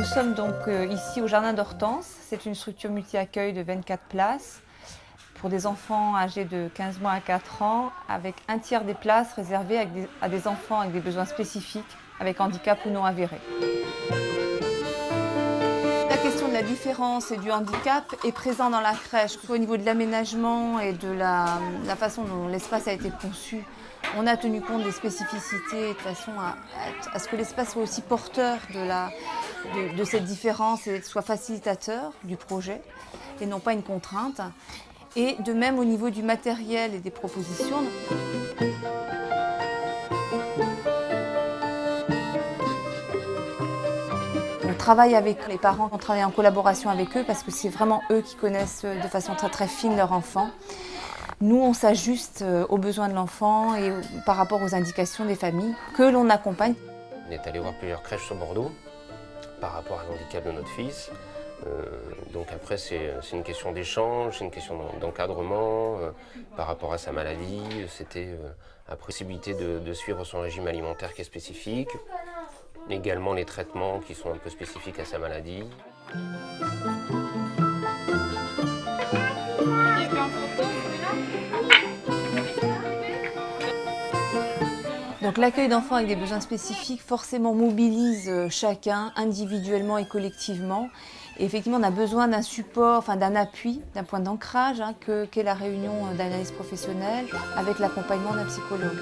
sommes donc ici au Jardin d'Hortense. C'est une structure multi-accueil de 24 places pour des enfants âgés de 15 mois à 4 ans, avec un tiers des places réservées à des enfants avec des besoins spécifiques, avec handicap ou non avéré. La question de la différence et du handicap est présente dans la crèche, que ce soit au niveau de l'aménagement et de la façon dont l'espace a été conçu. On a tenu compte des spécificités de façon à ce que l'espace soit aussi porteur de cette différence et soit facilitateur du projet et non pas une contrainte. Et de même au niveau du matériel et des propositions. On travaille avec les parents, on travaille en collaboration avec eux parce que c'est vraiment eux qui connaissent de façon très très fine leur enfant. Nous, on s'ajuste aux besoins de l'enfant et par rapport aux indications des familles que l'on accompagne. On est allé voir plusieurs crèches sur Bordeaux par rapport à l'handicap de notre fils. Donc après, c'est une question d'échange, c'est une question d'encadrement par rapport à sa maladie. C'était la possibilité de suivre son régime alimentaire qui est spécifique, également les traitements qui sont un peu spécifiques à sa maladie. Donc l'accueil d'enfants avec des besoins spécifiques forcément mobilise chacun individuellement et collectivement. Et effectivement, on a besoin d'un support, enfin d'un appui, d'un point d'ancrage qu'est la réunion d'analyse professionnelle avec l'accompagnement d'un psychologue.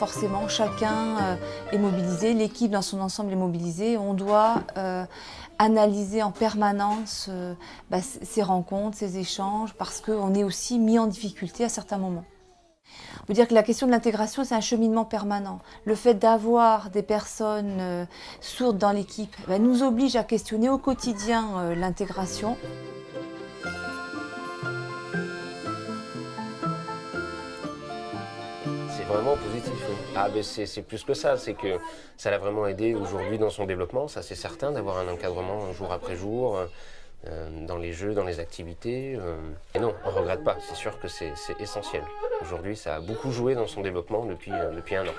Forcément, chacun est mobilisé, l'équipe dans son ensemble est mobilisée. On doit analyser en permanence ces rencontres, ces échanges, parce qu'on est aussi mis en difficulté à certains moments. On peut dire que la question de l'intégration, c'est un cheminement permanent. Le fait d'avoir des personnes sourdes dans l'équipe nous oblige à questionner au quotidien l'intégration. C'est vraiment positif. Oui. Ah, ben c'est plus que ça, c'est que ça l'a vraiment aidé aujourd'hui dans son développement, ça c'est certain, d'avoir un encadrement jour après jour, dans les jeux, dans les activités. Et non, on ne regrette pas, c'est sûr que c'est essentiel. Aujourd'hui, ça a beaucoup joué dans son développement depuis un an.